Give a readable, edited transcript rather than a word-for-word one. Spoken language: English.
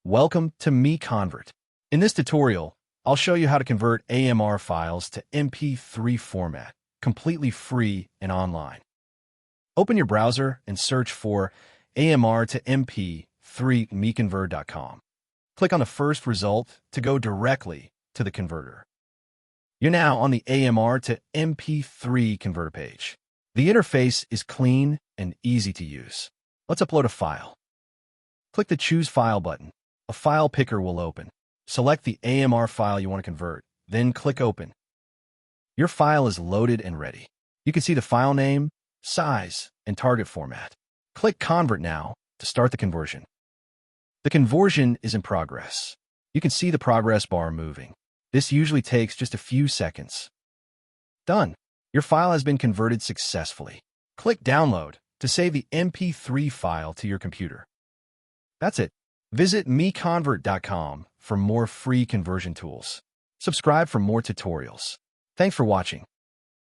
Welcome to MiConvert. In this tutorial, I'll show you how to convert AMR files to MP3 format, completely free and online. Open your browser and search for AMR to MP3 MiConvert.com. Click on the first result to go directly to the converter. You're now on the AMR to MP3 converter page. The interface is clean and easy to use. Let's upload a file. Click the Choose File button. A file picker will open. Select the AMR file you want to convert, then click Open. Your file is loaded and ready. You can see the file name, size, and target format. Click Convert now to start the conversion. The conversion is in progress. You can see the progress bar moving. This usually takes just a few seconds. Done. Your file has been converted successfully. Click Download to save the MP3 file to your computer. That's it. Visit MiConvert.com for more free conversion tools. Subscribe for more tutorials. Thanks for watching.